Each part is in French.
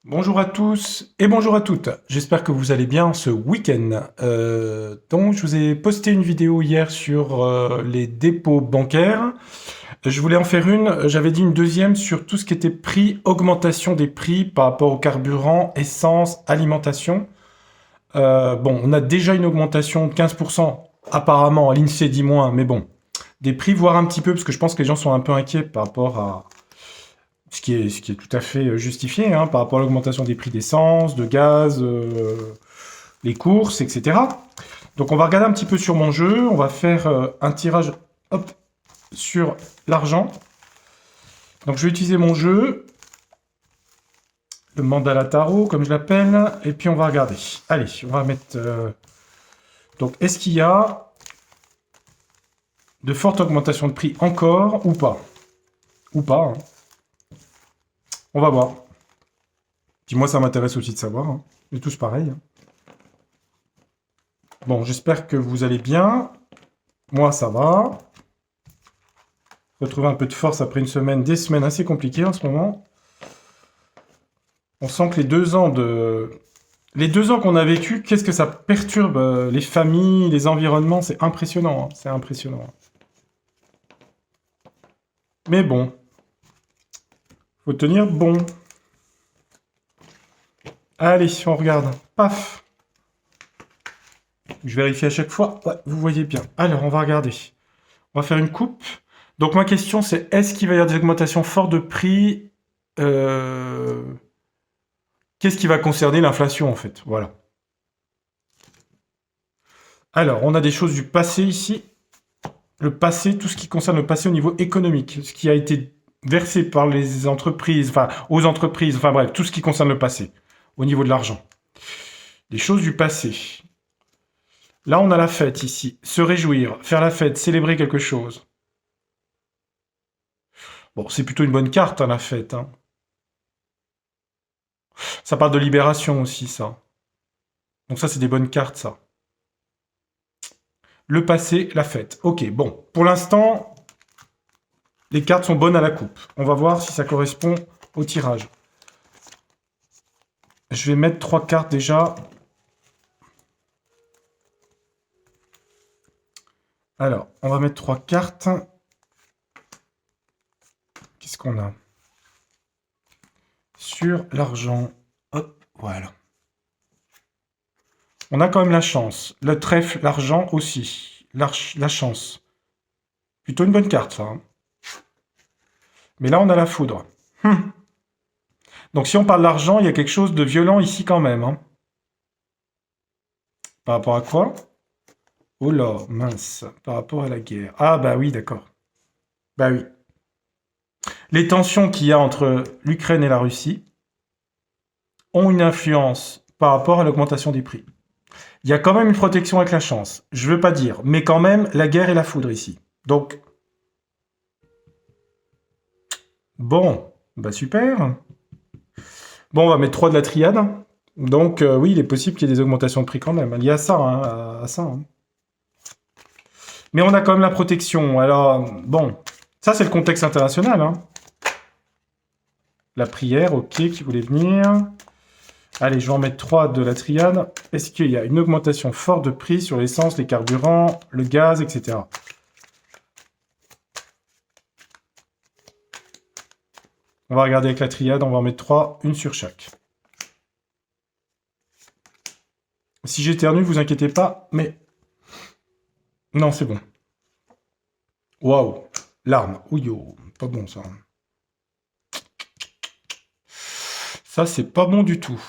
Bonjour à tous et bonjour à toutes. J'espère que vous allez bien ce week-end. Donc, je vous ai posté une vidéo hier sur les dépôts bancaires. Je voulais en faire une. J'avais dit une deuxième sur tout ce qui était prix, augmentation des prix par rapport au carburant, essence, alimentation. Bon, on a déjà une augmentation de 15%. Apparemment, l'INSEE dit moins, mais bon, des prix, voire un petit peu, parce que je pense que les gens sont un peu inquiets par rapport à, ce qui est tout à fait justifié hein, par rapport à l'augmentation des prix d'essence, de gaz, les courses, etc. Donc on va regarder un petit peu sur mon jeu, on va faire un tirage hop, sur l'argent. Donc je vais utiliser mon jeu, le mandala tarot comme je l'appelle, et puis on va regarder. Allez, on va mettre... Donc est-ce qu'il y a de fortes augmentations de prix encore ou pas? Ou pas, hein. On va voir. Puis moi ça m'intéresse aussi de savoir, hein. On est tous pareils, hein. Bon, j'espère que vous allez bien. Moi, ça va. Retrouver un peu de force après une semaine, des semaines assez compliquées en ce moment. On sent que les 2 ans qu'on a vécu, qu'est-ce que ça perturbe les familles, les environnements, c'est impressionnant, hein, c'est impressionnant. Mais bon, faut tenir bon. Allez, on regarde. Paf. Je vérifie à chaque fois. Ouais, vous voyez bien. Alors, on va regarder. On va faire une coupe. Donc, ma question, c'est est-ce qu'il va y avoir des augmentations fortes de prix euh, Qu'est-ce qui va concerner l'inflation, en fait? Voilà. Alors, on a des choses du passé ici. Le passé, tout ce qui concerne le passé au niveau économique, ce qui a été versé par les entreprises, enfin, aux entreprises, enfin bref, tout ce qui concerne le passé, au niveau de l'argent. Des choses du passé. Là, on a la fête ici. Se réjouir, faire la fête, célébrer quelque chose. Bon, c'est plutôt une bonne carte, hein, la fête, hein. Ça parle de libération aussi, ça. Donc ça, c'est des bonnes cartes, ça. Le passé, la fête. Ok, bon. Pour l'instant, les cartes sont bonnes à la coupe. On va voir si ça correspond au tirage. Je vais mettre 3 cartes déjà. Alors, on va mettre 3 cartes. Qu'est-ce qu'on a? Sur l'argent. Hop, voilà. On a quand même la chance. Le trèfle, l'argent aussi. La chance. Plutôt une bonne carte, ça, hein. Mais là, on a la foudre. Donc, si on parle d'argent, il y a quelque chose de violent ici quand même, hein. Par rapport à quoi? Oh là, mince. Par rapport à la guerre. Ah, bah oui, d'accord. Bah oui. Les tensions qu'il y a entre l'Ukraine et la Russie ont une influence par rapport à l'augmentation des prix. Il y a quand même une protection avec la chance. Je veux pas dire, mais quand même, la guerre et la foudre ici. Donc, bon, bah super. Bon, on va mettre 3 de la triade. Donc, oui, il est possible qu'il y ait des augmentations de prix quand même. Il y a ça, hein, à ça, hein. Mais on a quand même la protection. Alors, bon, ça c'est le contexte international, hein. La prière, ok, qui voulait venir. Allez, je vais en mettre 3 de la triade. Est-ce qu'il y a une augmentation forte de prix sur l'essence, les carburants, le gaz, etc. On va regarder avec la triade, on va en mettre 3, une sur chaque. Si j'éternue, vous inquiétez pas, mais... Non, c'est bon. Waouh, l'arme. Ouh, pas bon ça. Ça, c'est pas bon du tout.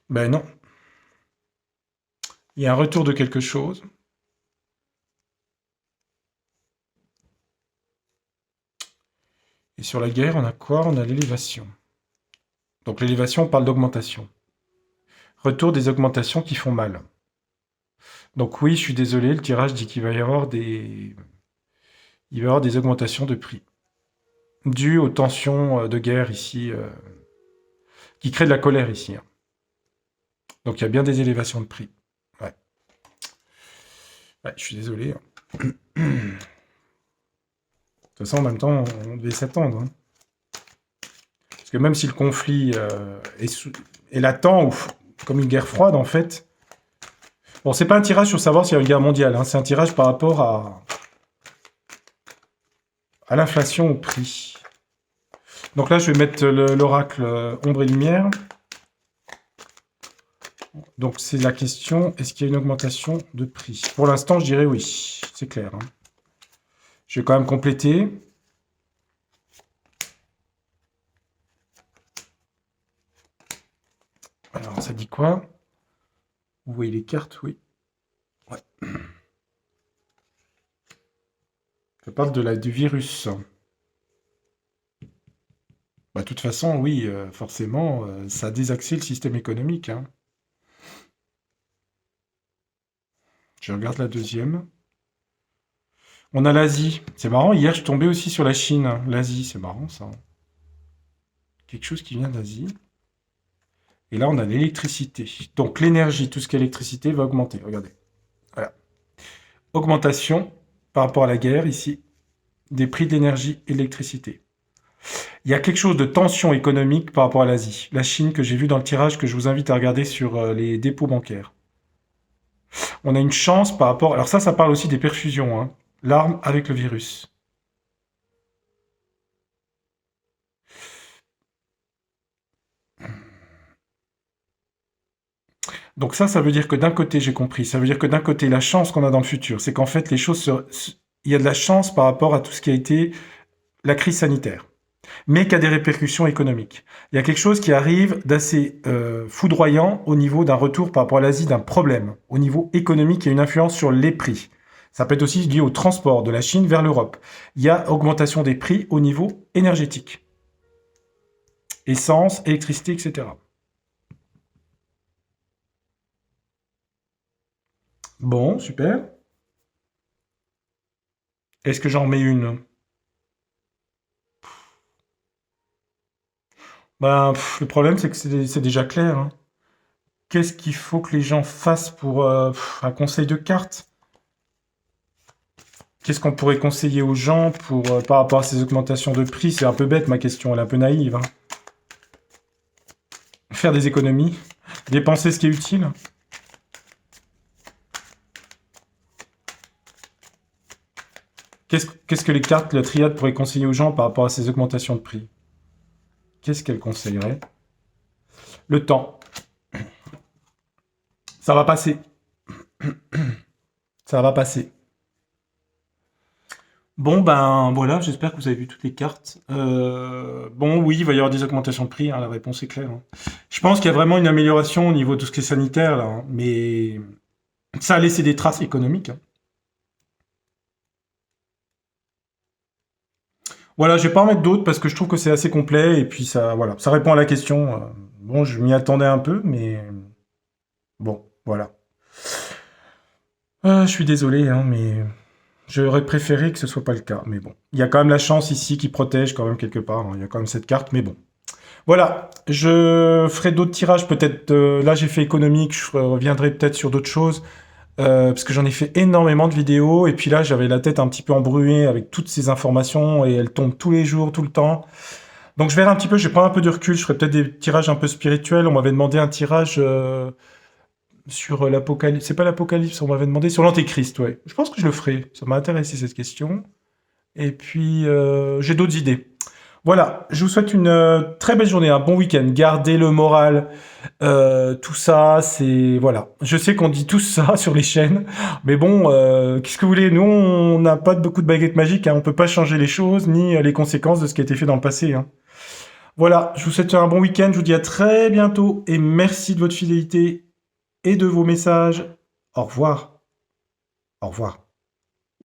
Ben non. Il y a un retour de quelque chose. Et sur la guerre, on a quoi? On a l'élévation. Donc l'élévation, on parle d'augmentation. Retour des augmentations qui font mal. Donc oui, je suis désolé, le tirage dit qu'il va y avoir des augmentations de prix. Dues aux tensions de guerre ici, qui créent de la colère ici, hein. Donc il y a bien des élévations de prix. Ouais. Ouais, je suis désolé, hein. toute façon, en même temps, on devait s'attendre, hein. Parce que même si le conflit est latent, ou comme une guerre froide, en fait... Bon, c'est pas un tirage sur savoir s'il y a une guerre mondiale, hein, c'est un tirage par rapport à l'inflation, au prix. Donc là, je vais mettre l'oracle ombre et lumière. Donc c'est la question, est-ce qu'il y a une augmentation de prix? Pour l'instant, je dirais oui, c'est clair, hein. Je vais quand même compléter. Alors, ça dit quoi? Vous voyez les cartes, oui. Ouais. Ça parle du virus. Bah, de toute façon, oui, forcément, ça a désaxé le système économique, hein. Je regarde la deuxième. On a l'Asie. C'est marrant, hier, je tombais aussi sur la Chine, hein. L'Asie, c'est marrant, ça. Quelque chose qui vient d'Asie. Et là, on a l'électricité. Donc, l'énergie, tout ce qui est électricité, va augmenter. Regardez. Voilà. Augmentation par rapport à la guerre, ici, des prix de l'énergie et de l'électricité. Il y a quelque chose de tension économique par rapport à l'Asie. La Chine, que j'ai vu dans le tirage, que je vous invite à regarder sur les dépôts bancaires. On a une chance par rapport... Alors ça parle aussi des perfusions, hein. L'arme avec le virus. Donc ça veut dire que d'un côté, j'ai compris, ça veut dire que d'un côté, la chance qu'on a dans le futur, c'est qu'en fait, les choses... Il y a de la chance par rapport à tout ce qui a été la crise sanitaire, mais qui a des répercussions économiques. Il y a quelque chose qui arrive d'assez foudroyant au niveau d'un retour par rapport à l'Asie, d'un problème. Au niveau économique, il y a une influence sur les prix. Ça peut être aussi lié au transport de la Chine vers l'Europe. Il y a augmentation des prix au niveau énergétique. Essence, électricité, etc. Bon, super. Est-ce que j'en mets une? Ben, le problème, c'est que c'est déjà clair, hein. Qu'est-ce qu'il faut que les gens fassent pour un conseil de cartes? Qu'est-ce qu'on pourrait conseiller aux gens pour, par rapport à ces augmentations de prix? C'est un peu bête ma question, elle est un peu naïve, hein. Faire des économies, dépenser ce qui est utile. Qu'est-ce que les cartes, la triade pourrait conseiller aux gens par rapport à ces augmentations de prix? Qu'est-ce qu'elles conseilleraient? Le temps. Ça va passer. Ça va passer. Bon, ben voilà, j'espère que vous avez vu toutes les cartes. Bon, oui, il va y avoir des augmentations de prix, hein, la réponse est claire, hein. Je pense qu'il y a vraiment une amélioration au niveau de tout ce qui est sanitaire, là, hein, mais ça a laissé des traces économiques, hein. Voilà, je vais pas en mettre d'autres parce que je trouve que c'est assez complet et puis ça, voilà, ça répond à la question. Bon, je m'y attendais un peu, mais bon, voilà. Je suis désolé, hein, mais j'aurais préféré que ce soit pas le cas. Mais bon, il y a quand même la chance ici qui protège quand même quelque part, hein. Il y a quand même cette carte, mais bon. Voilà, je ferai d'autres tirages peut-être. Là, j'ai fait économique, je reviendrai peut-être sur d'autres choses. Parce que j'en ai fait énormément de vidéos, et puis là, j'avais la tête un petit peu embrouillée avec toutes ces informations, et elles tombent tous les jours, tout le temps. Donc je verrai un petit peu, je vais prendre un peu de recul, je ferai peut-être des tirages un peu spirituels. On m'avait demandé un tirage sur l'Apocalypse. C'est pas l'Apocalypse, on m'avait demandé sur l'Antéchrist, ouais. Je pense que je le ferai, ça m'a intéressé cette question. Et puis, j'ai d'autres idées. Voilà, je vous souhaite une très belle journée, un bon week-end. Gardez le moral, tout ça, c'est... Voilà. Je sais qu'on dit tout ça sur les chaînes, mais bon, qu'est-ce que vous voulez? Nous, on n'a pas beaucoup de baguettes magiques, hein. On peut pas changer les choses, ni les conséquences de ce qui a été fait dans le passé, hein. Voilà, je vous souhaite un bon week-end, je vous dis à très bientôt, et merci de votre fidélité et de vos messages. Au revoir. Au revoir.